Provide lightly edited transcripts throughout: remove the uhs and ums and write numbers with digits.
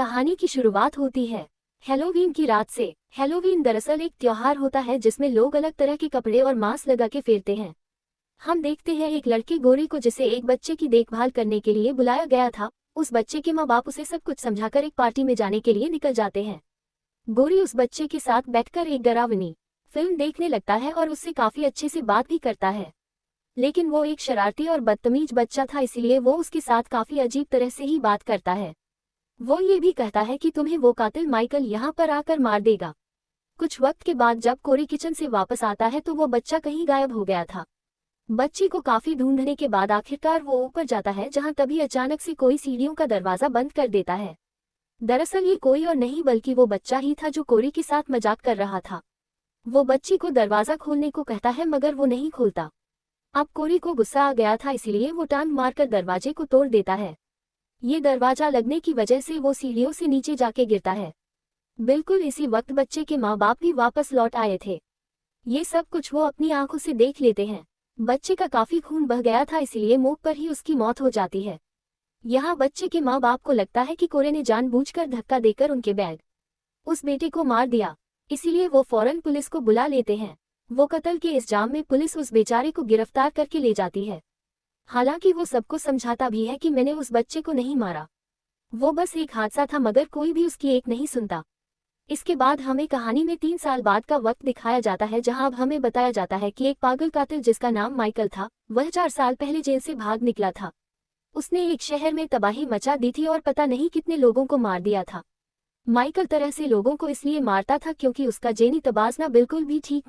कहानी की शुरुआत होती है हैलोवीन की रात से। हैलोवीन दरअसल एक त्योहार होता है जिसमें लोग अलग तरह के कपड़े और मास्क लगा के फेरते हैं। हम देखते हैं एक लड़की गोरी को जिसे एक बच्चे की देखभाल करने के लिए बुलाया गया था। उस बच्चे के माँ बाप उसे सब कुछ समझाकर एक पार्टी में जाने के लिए निकल जाते हैं। गोरी उस बच्चे के साथ बैठकर एक डरावनी फिल्म देखने लगता है और उससे काफी अच्छे से बात भी करता है। लेकिन वो एक शरारती और बदतमीज बच्चा था, इसलिए वो उसके साथ काफी अजीब तरह से ही बात करता है। वो ये भी कहता है कि तुम्हें वो कातिल माइकल यहाँ पर आकर मार देगा। कुछ वक्त के बाद जब कोरी किचन से वापस आता है तो वो बच्चा कहीं गायब हो गया था। बच्ची को काफी ढूंढने के बाद आखिरकार वो ऊपर जाता है, जहाँ तभी अचानक से कोई सीढ़ियों का दरवाजा बंद कर देता है। दरअसल ये कोई और नहीं बल्कि वो बच्चा ही था जो कोरी के साथ मजाक कर रहा था। वो बच्ची को दरवाजा खोलने को कहता है मगर वो नहीं खोलता। अब कोरी को गुस्सा आ गया था, इसलिए वो टांग मारकर दरवाजे को तोड़ देता है। ये दरवाजा लगने की वजह से वो सीढ़ियों से नीचे जाके गिरता है। बिल्कुल इसी वक्त बच्चे के माँ बाप भी वापस लौट आए थे। ये सब कुछ वो अपनी आंखों से देख लेते हैं। बच्चे का काफी खून बह गया था, इसलिए मौके पर ही उसकी मौत हो जाती है। यहाँ बच्चे के माँ बाप को लगता है कि कोरे ने जानबूझकर धक्का देकर उनके उस बेटे को मार दिया, इसीलिए वो फौरन पुलिस को बुला लेते हैं। वो कत्ल के इस जाम में पुलिस उस बेचारे को गिरफ्तार करके ले जाती है। हालांकि वो सबको समझाता भी है कि मैंने उस बच्चे को नहीं मारा, वो बस एक हादसा था, मगर कोई भी उसकी एक नहीं सुनता। इसके बाद हमें कहानी में 3 साल बाद का वक्त दिखाया जाता है, जहां अब हमें बताया जाता है कि एक पागल कातिल जिसका नाम माइकल था, वह 4 साल पहले जेल से भाग निकला था। उसने एक शहर में तबाही मचा दी थी और पता नहीं कितने लोगों को मार दिया था। माइकल तरह से लोगों को इसलिए मारता था क्योंकि उसका जेनी तबासना बिल्कुल भी ठीक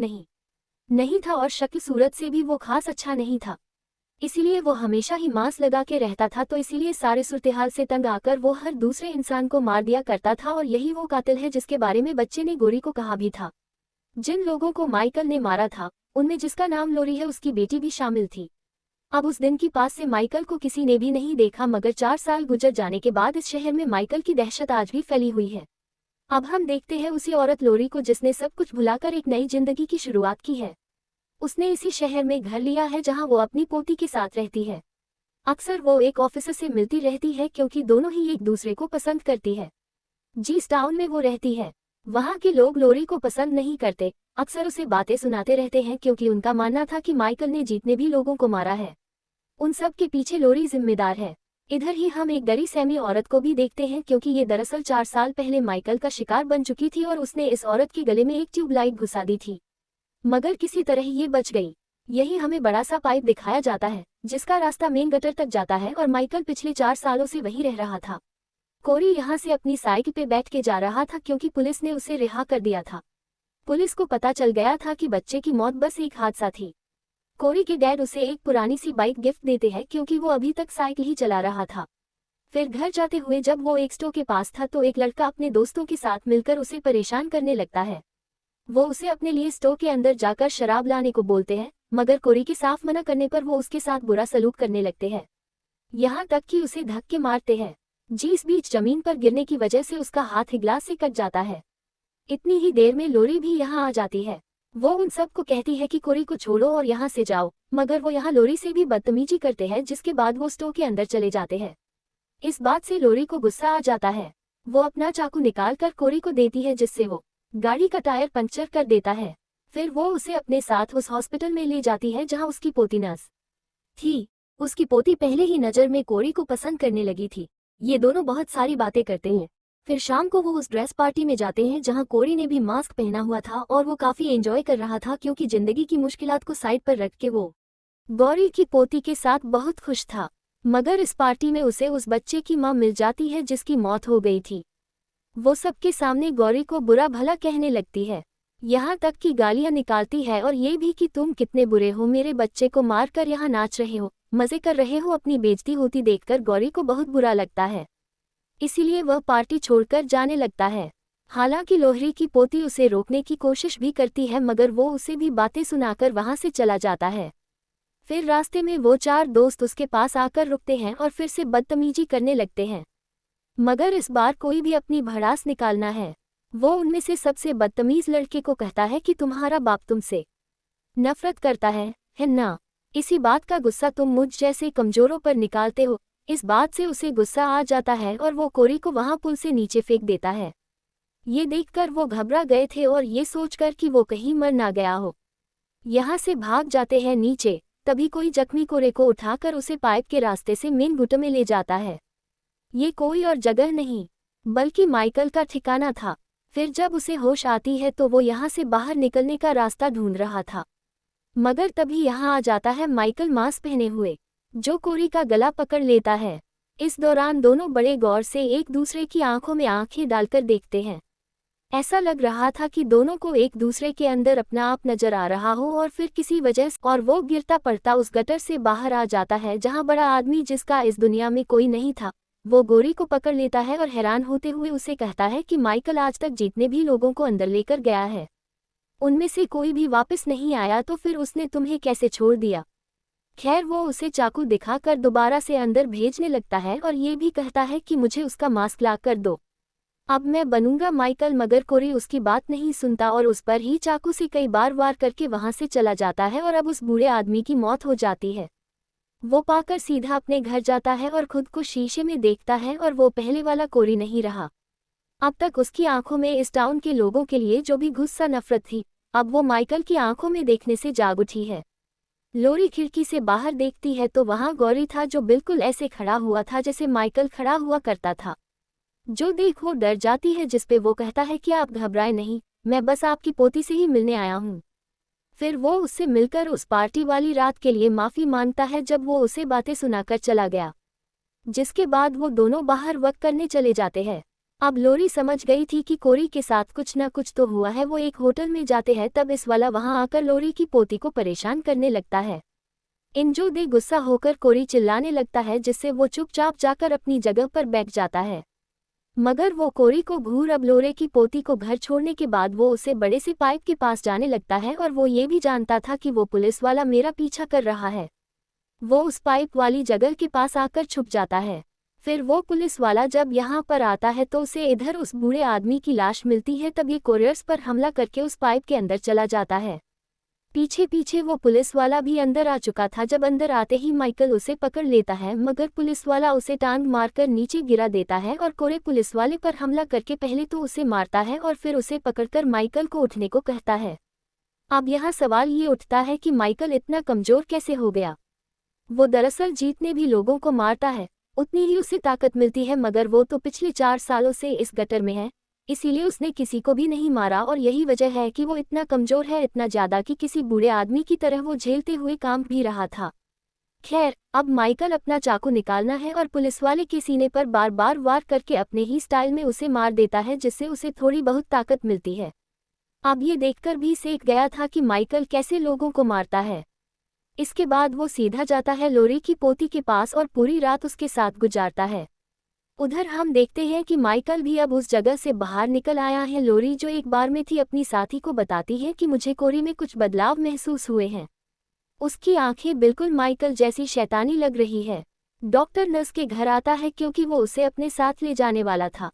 नहीं था और शक्ल सूरत से भी वो खास अच्छा नहीं था। इसीलिए वो हमेशा ही मास्क लगा के रहता था, तो इसीलिए सारे सूरतेहाल से तंग आकर वो हर दूसरे इंसान को मार दिया करता था। और यही वो कातिल है जिसके बारे में बच्चे ने गोरी को कहा भी था। जिन लोगों को माइकल ने मारा था उनमें जिसका नाम लोरी है उसकी बेटी भी शामिल थी। अब उस दिन की पास से माइकल को किसी ने भी नहीं देखा, मगर 4 साल गुजर जाने के बाद इस शहर में माइकल की दहशत आज भी फैली हुई है। अब हम देखते हैं उसी औरत लोरी को जिसने सब कुछ भुलाकर एक नई जिंदगी की शुरुआत की है। उसने इसी शहर में घर लिया है जहां वो अपनी पोती के साथ रहती है। अक्सर वो एक ऑफिसर से मिलती रहती है क्योंकि दोनों ही एक दूसरे को पसंद करती है। जिस टाउन में वो रहती है वहां के लोग लोरी को पसंद नहीं करते, अक्सर उसे बातें सुनाते रहते हैं क्योंकि उनका मानना था कि माइकल ने जितने भी लोगों को मारा है उन सब के पीछे लोरी जिम्मेदार है। इधर ही हम एक डरी सहमी औरत को भी देखते हैं क्योंकि ये दरअसल 4 साल पहले माइकल का शिकार बन चुकी थी और उसने इस औरत के गले में एक ट्यूबलाइट घुसा दी थी, मगर किसी तरह ये बच गई। यही हमें बड़ा सा पाइप दिखाया जाता है जिसका रास्ता मेन गटर तक जाता है और माइकल पिछले 4 सालों से वहीं रह रहा था। कोरी यहाँ से अपनी साइकिल पे बैठ के जा रहा था क्योंकि पुलिस ने उसे रिहा कर दिया था। पुलिस को पता चल गया था कि बच्चे की मौत बस एक हादसा थी। कोरी के डैड उसे एक पुरानी सी बाइक गिफ्ट देते हैं क्योंकि वो अभी तक साइकिल ही चला रहा था। फिर घर जाते हुए जब वो एक स्टोर के पास था तो एक लड़का अपने दोस्तों के साथ मिलकर उसे परेशान करने लगता है। वो उसे अपने लिए स्टोर के अंदर जाकर शराब लाने को बोलते हैं, मगर कोरी के साफ मना करने पर वो उसके साथ बुरा सलूक करने लगते हैं, यहाँ तक कि उसे धक्के मारते हैं। जिस बीच जमीन पर गिरने की वजह से उसका हाथ ग्लास से कट जाता है। इतनी ही देर में लोरी भी यहाँ आ जाती है। वो उन सबको कहती है कि कोरी को छोड़ो और यहाँ से जाओ, मगर वो यहाँ लोरी से भी बदतमीजी करते हैं, जिसके बाद वो स्टोर के अंदर चले जाते हैं। इस बात से लोरी को गुस्सा आ जाता है। वो अपना चाकू निकाल कर कोरी को देती है, जिससे वो गाड़ी का टायर पंक्चर कर देता है। फिर वो उसे अपने साथ उस हॉस्पिटल में ले जाती है जहां उसकी पोती नर्स थी। उसकी पोती पहले ही नजर में कोरी को पसंद करने लगी थी। ये दोनों बहुत सारी बातें करते हैं। फिर शाम को वो उस ड्रेस पार्टी में जाते हैं जहां कोरी ने भी मास्क पहना हुआ था और वो काफी एंजॉय कर रहा था क्योंकि जिंदगी की मुश्किलात को साइड पर रख के वो गौरी की पोती के साथ बहुत खुश था। मगर इस पार्टी में उसे उस बच्चे की मां मिल जाती है जिसकी मौत हो गई थी। वो सबके सामने गौरी को बुरा भला कहने लगती है, यहाँ तक कि गालियां निकालती है और ये भी कि तुम कितने बुरे हो, मेरे बच्चे को मार कर यहाँ नाच रहे हो, मजे कर रहे हो। अपनी बेइज्जती होती देखकर गौरी को बहुत बुरा लगता है, इसीलिए वह पार्टी छोड़कर जाने लगता है। हालांकि लोहरी की पोती उसे रोकने की कोशिश भी करती है, मगर वो उसे भी बातें सुनाकर वहां से चला जाता है। फिर रास्ते में वो 4 दोस्त उसके पास आकर रुकते हैं और फिर से बदतमीजी करने लगते हैं, मगर इस बार कोई भी अपनी भड़ास निकालना है। वो उनमें से सबसे बदतमीज लड़के को कहता है कि तुम्हारा बाप तुमसे नफरत करता है ना? इसी बात का गुस्सा तुम मुझ जैसे कमजोरों पर निकालते हो, इस बात से उसे गुस्सा आ जाता है और वो कोरी को वहां पुल से नीचे फेंक देता है। ये देखकर वो घबरा गए थे और ये सोचकर कि वो कहीं मर ना गया हो, यहाँ से भाग जाते हैं नीचे। तभी कोई जख्मी कोरे को उठाकर उसे पाइप के रास्ते से मेन गुट में ले जाता है। ये कोई और जगह नहीं बल्कि माइकल का ठिकाना था। फिर जब उसे होश आती है तो वो यहाँ से बाहर निकलने का रास्ता ढूंढ रहा था, मगर तभी यहाँ आ जाता है माइकल मास्क पहने हुए, जो कोरी का गला पकड़ लेता है। इस दौरान दोनों बड़े गौर से एक दूसरे की आंखों में आंखें डालकर देखते हैं। ऐसा लग रहा था कि दोनों को एक दूसरे के अंदर अपना आप नजर आ रहा हो और फिर किसी वजह से और वो गिरता पड़ता उस गटर से बाहर आ जाता है, जहां बड़ा आदमी जिसका इस दुनिया में कोई नहीं था, वो गोरी को पकड़ लेता है और हैरान होते हुए उसे कहता है कि माइकल आज तक जितने भी लोगों को अंदर लेकर गया है उनमें से कोई भी वापस नहीं आया, तो फिर उसने तुम्हें कैसे छोड़ दिया। खैर वो उसे चाकू दिखाकर दोबारा से अंदर भेजने लगता है और ये भी कहता है कि मुझे उसका मास्क ला कर दो, अब मैं बनूंगा माइकल। मगर कोरी उसकी बात नहीं सुनता और उस पर ही चाकू से कई बार वार करके वहां से चला जाता है और अब उस बूढ़े आदमी की मौत हो जाती है। वो पाकर सीधा अपने घर जाता है और खुद को शीशे में देखता है और वो पहले वाला कोरी नहीं रहा। अब तक उसकी आंखों में इस टाउन के लोगों के लिए जो भी गुस्सा नफरत थी, अब वो माइकल की आंखों में देखने से जाग उठी है। लोरी खिड़की से बाहर देखती है तो वहां गौरी था, जो बिल्कुल ऐसे खड़ा हुआ था जैसे माइकल खड़ा हुआ करता था। जो देख वो डर जाती है, जिसपे वो कहता है कि आप घबराए नहीं, मैं बस आपकी पोती से ही मिलने आया हूँ। फिर वो उससे मिलकर उस पार्टी वाली रात के लिए माफ़ी मांगता है जब वो उसे बातें सुनाकर चला गया, जिसके बाद वो दोनों बाहर वक्त करने चले जाते हैं। अब लोरी समझ गई थी कि कोरी के साथ कुछ न कुछ तो हुआ है। वो एक होटल में जाते हैं, तब इस वाला वहां आकर लोरी की पोती को परेशान करने लगता है। इंजो दे गुस्सा होकर कोरी चिल्लाने लगता है, जिससे वो चुपचाप जाकर अपनी जगह पर बैठ जाता है। मगर वो कोरी को घूर अब लोरे की पोती को घर छोड़ने के बाद वो उसे बड़े से पाइप के पास जाने लगता है और वो ये भी जानता था कि वो पुलिस वाला मेरा पीछा कर रहा है। वो उस पाइप वाली जगह के पास आकर छुप जाता है। फिर वो पुलिस वाला जब यहाँ पर आता है तो उसे इधर उस बूढ़े आदमी की लाश मिलती है। तब ये कोरियर्स पर हमला करके उस पाइप के अंदर चला जाता है। पीछे पीछे वो पुलिस वाला भी अंदर आ चुका था। जब अंदर आते ही माइकल उसे पकड़ लेता है, मगर पुलिस वाला उसे टांग मारकर नीचे गिरा देता है और कोरे पुलिस वाले पर हमला करके पहले तो उसे मारता है और फिर उसे पकड़कर माइकल को उठने को कहता है। अब यहाँ सवाल ये उठता है कि माइकल इतना कमजोर कैसे हो गया। वो दरअसल जितने भी लोगों को मारता है उतनी ही उसे ताकत मिलती है, मगर वो तो पिछले 4 सालों से इस गटर में है, इसीलिए उसने किसी को भी नहीं मारा और यही वजह है कि वो इतना कमजोर है, इतना ज्यादा कि किसी बूढ़े आदमी की तरह वो झेलते हुए काम भी रहा था। खैर अब माइकल अपना चाकू निकालना है और पुलिस वाले के सीने पर बार बार वार करके अपने ही स्टाइल में उसे मार देता है, जिससे उसे थोड़ी बहुत ताकत मिलती है। अब ये देखकर भी सीख गया था कि माइकल कैसे लोगों को मारता है। इसके बाद वो सीधा जाता है लोरी की पोती के पास और पूरी रात उसके साथ गुजारता है। उधर हम देखते हैं कि माइकल भी अब उस जगह से बाहर निकल आया है। लोरी जो एक बार में थी अपनी साथी को बताती है कि मुझे कोरी में कुछ बदलाव महसूस हुए हैं। उसकी आंखें बिल्कुल माइकल जैसी शैतानी लग रही है। डॉक्टर नर्स के घर आता है क्योंकि वो उसे अपने साथ ले जाने वाला था,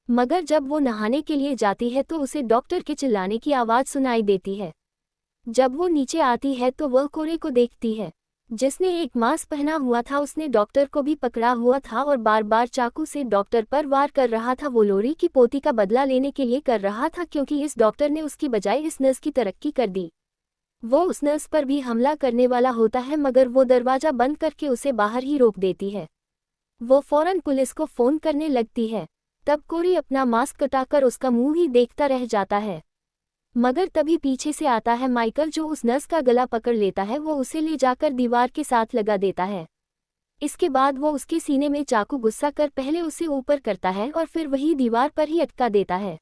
मगर जब वो नहाने के लिए जाती है तो उसे डॉक्टर के चिल्लाने की आवाज़ सुनाई देती है। जब वो नीचे आती है तो वह कोरे को देखती है, जिसने एक मास्क पहना हुआ था। उसने डॉक्टर को भी पकड़ा हुआ था और बार बार चाकू से डॉक्टर पर वार कर रहा था। वो लोरी की पोती का बदला लेने के लिए कर रहा था, क्योंकि इस डॉक्टर ने उसकी बजाय इस नर्स की तरक्की कर दी। वो उस नर्स पर भी हमला करने वाला होता है, मगर वो दरवाज़ा बंद करके उसे बाहर ही रोक देती है। वो फौरन पुलिस को फ़ोन करने लगती है। तब कोरी अपना मास्क कटाकर उसका मुंह ही देखता रह जाता है, मगर तभी पीछे से आता है माइकल, जो उस नर्स का गला पकड़ लेता है। वो उसे ले जाकर दीवार के साथ लगा देता है। इसके बाद वो उसके सीने में चाकू गुस्सा कर पहले उसे ऊपर करता है और फिर वही दीवार पर ही अटका देता है।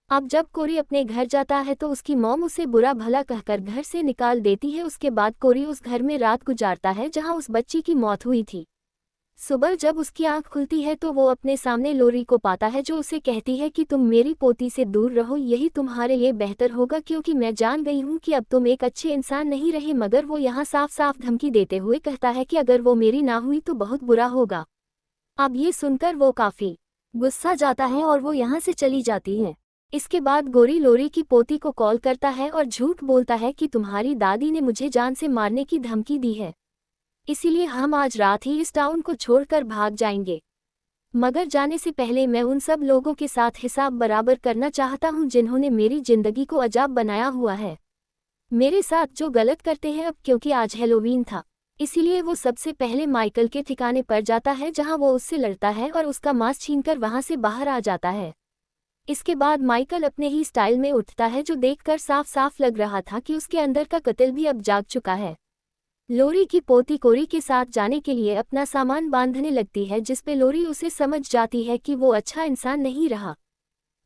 अब जब कोरी अपने घर जाता है तो उसकी मॉम उसे बुरा भला कहकर घर से निकाल देती है। उसके बाद कोरी उस घर में रात गुजारता है जहां उस बच्ची की मौत हुई थी। सुबह जब उसकी आंख खुलती है तो वो अपने सामने लोरी को पाता है, जो उसे कहती है कि तुम मेरी पोती से दूर रहो, यही तुम्हारे लिए बेहतर होगा, क्योंकि मैं जान गई हूँ कि अब तुम एक अच्छे इंसान नहीं रहे। मगर वो यहाँ साफ साफ धमकी देते हुए कहता है कि अगर वो मेरी ना हुई तो बहुत बुरा होगा। अब ये सुनकर वो काफ़ी गुस्सा जाता है और वो यहाँ से चली जाती है। इसके बाद गोरी लोरी की पोती को कॉल करता है और झूठ बोलता है कि तुम्हारी दादी ने मुझे जान से मारने की धमकी दी है। इसीलिए हम आज रात ही इस टाउन को छोड़कर भाग जाएंगे। मगर जाने से पहले मैं उन सब लोगों के साथ हिसाब बराबर करना चाहता हूँ जिन्होंने मेरी जिंदगी को अजाब बनाया हुआ है, मेरे साथ जो गलत करते हैं। अब क्योंकि आज हैलोवीन था, इसीलिए वो सबसे पहले माइकल के ठिकाने पर जाता है जहां वो उससे लड़ता है और उसका मांस छीनकर वहां से बाहर आ जाता है। इसके बाद माइकल अपने ही स्टाइल में उठता है जो देखकर साफ साफ लग रहा था कि उसके अंदर का कत्ल भी अब जाग चुका है। लोरी की पोती कोरी के साथ जाने के लिए अपना सामान बांधने लगती है, जिसपे लोरी उसे समझ जाती है कि वो अच्छा इंसान नहीं रहा।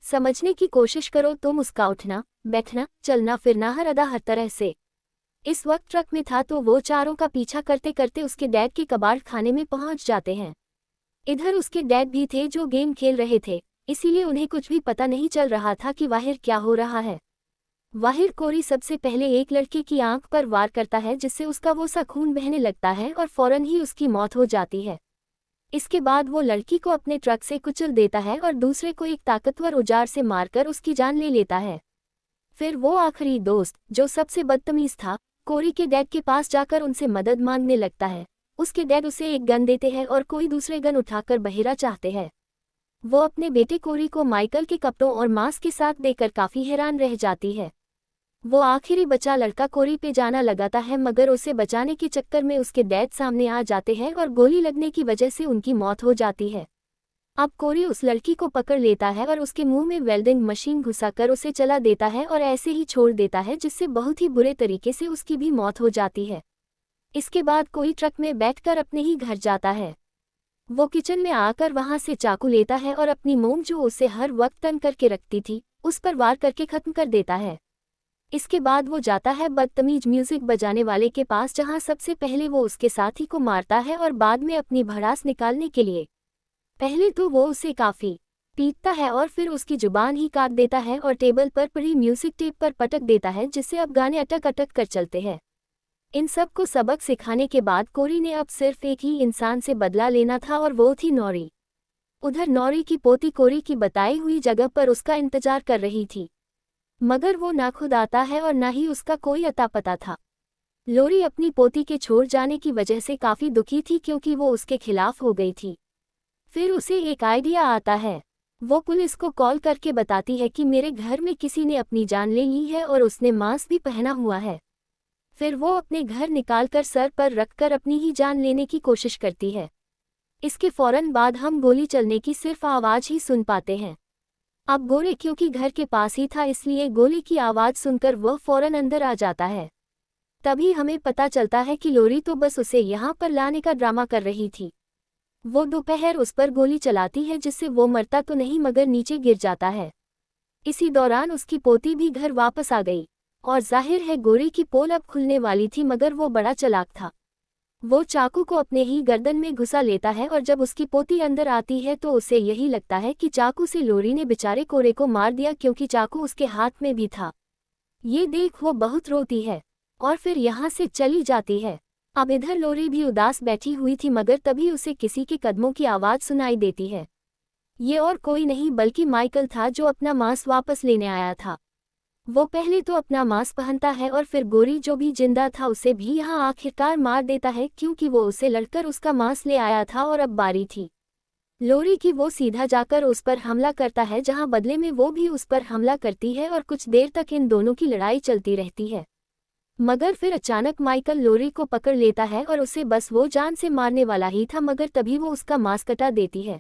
समझने की कोशिश करो तुम उसका उठना बैठना चलना फिरना हर तरह से। इस वक्त ट्रक में था तो वो चारों का पीछा करते करते उसके डैड के कबाड़ खाने में पहुंच जाते हैं। इधर उसके डैड भी थे जो गेम खेल रहे थे, इसीलिए उन्हें कुछ भी पता नहीं चल रहा था कि बाहर क्या हो रहा है। बाहर कोरी सबसे पहले एक लड़के की आंख पर वार करता है जिससे उसका वो सा खून बहने लगता है और फौरन ही उसकी मौत हो जाती है। इसके बाद वो लड़की को अपने ट्रक से कुचल देता है और दूसरे को एक ताकतवर औजार से मारकर उसकी जान ले लेता है। फिर वो आखिरी दोस्त जो सबसे बदतमीज था, कोरी के डैड के पास जाकर उनसे मदद मांगने लगता है। उसके डैड उसे एक गन देते हैं और कोई दूसरे गन उठाकर बहेरा चाहते हैं। वो अपने बेटे कोरी को माइकल के कपड़ों और मांस के साथ देकर काफी हैरान रह जाती है। वो आखिरी बचा लड़का कोरी पे जाना लगाता है, मगर उसे बचाने के चक्कर में उसके डैड सामने आ जाते हैं और गोली लगने की वजह से उनकी मौत हो जाती है। अब कोरी उस लड़की को पकड़ लेता है और उसके मुंह में वेल्डिंग मशीन घुसाकर उसे चला देता है और ऐसे ही छोड़ देता है, जिससे बहुत ही बुरे तरीके से उसकी भी मौत हो जाती है। इसके बाद कोई ट्रक में बैठकर अपने ही घर जाता है। वो किचन में आकर वहां से चाकू लेता है और अपनी मोम जो उसे हर वक्त तंग करके रखती थी उस पर वार करके खत्म कर देता है। इसके बाद वो जाता है बदतमीज म्यूजिक बजाने वाले के पास, जहां सबसे पहले वो उसके साथी को मारता है और बाद में अपनी भड़ास निकालने के लिए पहले तो वो उसे काफी पीटता है और फिर उसकी जुबान ही काट देता है और टेबल पर पड़ी म्यूजिक टेप पर पटक देता है, जिससे अब गाने अटक अटक कर चलते हैं। इन सब को सबक सिखाने के बाद कोरी ने अब सिर्फ एक ही इंसान से बदला लेना था और वो थी नौरी। उधर नौरी की पोती कोरी की बताई हुई जगह पर उसका इंतजार कर रही थी, मगर वो ना खुद आता है और ना ही उसका कोई अता पता था। लोरी अपनी पोती के छोड़ जाने की वजह से काफी दुखी थी क्योंकि वो उसके खिलाफ हो गई थी। फिर उसे एक आइडिया आता है। वो पुलिस को कॉल करके बताती है कि मेरे घर में किसी ने अपनी जान ले ली है और उसने मास्क भी पहना हुआ है। फिर वो अपने घर निकालकर सर पर रखकर अपनी ही जान लेने की कोशिश करती है। इसके फौरन बाद हम गोली चलने की सिर्फ आवाज ही सुन पाते हैं। अब गोरे क्योंकि घर के पास ही था, इसलिए गोली की आवाज सुनकर वह फौरन अंदर आ जाता है। तभी हमें पता चलता है कि लोरी तो बस उसे यहाँ पर लाने का ड्रामा कर रही थी। वो दोपहर उस पर गोली चलाती है जिससे वो मरता तो नहीं मगर नीचे गिर जाता है। इसी दौरान उसकी पोती भी घर वापस आ गई और जाहिर है गोरी की पोल अब खुलने वाली थी, मगर वो बड़ा चालाक था। वो चाकू को अपने ही गर्दन में घुसा लेता है और जब उसकी पोती अंदर आती है तो उसे यही लगता है कि चाकू से लोरी ने बेचारे कोरे को मार दिया, क्योंकि चाकू उसके हाथ में भी था। ये देख वो बहुत रोती है और फिर यहाँ से चली जाती है। अब इधर लोरी भी उदास बैठी हुई थी, मगर तभी उसे किसी के कदमों की आवाज़ सुनाई देती है। ये और कोई नहीं बल्कि माइकल था जो अपना मांस वापस लेने आया था। वो पहले तो अपना मांस पहनता है और फिर गोरी जो भी जिंदा था उसे भी यहाँ आखिरकार मार देता है, क्योंकि वो उसे लड़कर उसका मांस ले आया था और अब बारी थी लोरी की। वो सीधा जाकर उस पर हमला करता है, जहाँ बदले में वो भी उस पर हमला करती है और कुछ देर तक इन दोनों की लड़ाई चलती रहती है। मगर फिर अचानक माइकल लोरी को पकड़ लेता है और उसे बस वो जान से मारने वाला ही था, मगर तभी वो उसका मांस कटा देती है।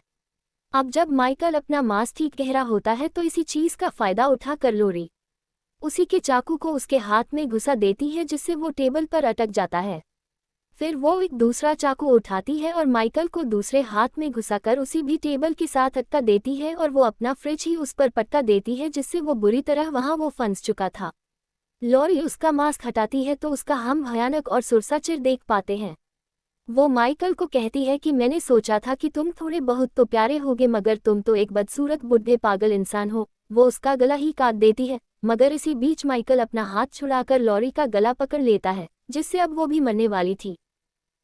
अब जब माइकल अपना मांस ठीक कह रहा होता है तो इसी चीज का फायदा उठाकर लोरी उसी के चाकू को उसके हाथ में घुसा देती है, जिससे वो टेबल पर अटक जाता है। फिर वो एक दूसरा चाकू उठाती है और माइकल को दूसरे हाथ में घुसाकर उसी भी टेबल के साथ अटका देती है और वो अपना फ्रिज ही उस पर पटका देती है, जिससे वो बुरी तरह वहां वो फंस चुका था। लॉरी उसका मास्क हटाती है तो उसका हम भयानक और सुरसा चेहरा देख पाते हैं। वो माइकल को कहती है कि मैंने सोचा था कि तुम थोड़े बहुत तो प्यारे होगे, मगर तुम तो एक बदसूरत बुढ़े पागल इंसान हो। वो उसका गला ही काट देती है, मगर इसी बीच माइकल अपना हाथ छुड़ाकर लॉरी का गला पकड़ लेता है, जिससे अब वो भी मरने वाली थी।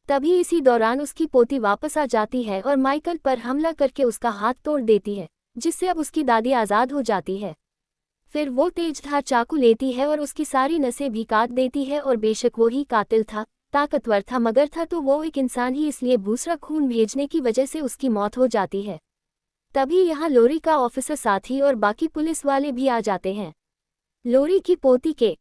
तभी इसी दौरान उसकी पोती वापस आ जाती है और माइकल पर हमला करके उसका हाथ तोड़ देती है, जिससे अब उसकी दादी आज़ाद हो जाती है। फिर वो तेजधार चाकू लेती है और उसकी सारी नसें भी काट देती है और बेशक वो ही कातिल था, ताकतवर था, मगर था तो वो एक इंसान ही, इसलिए दूसरा खून भेजने की वजह से उसकी मौत हो जाती है। तभी यहाँ लोरी का ऑफिसर साथी और बाकी पुलिस वाले भी आ जाते हैं। लोरी की पोती के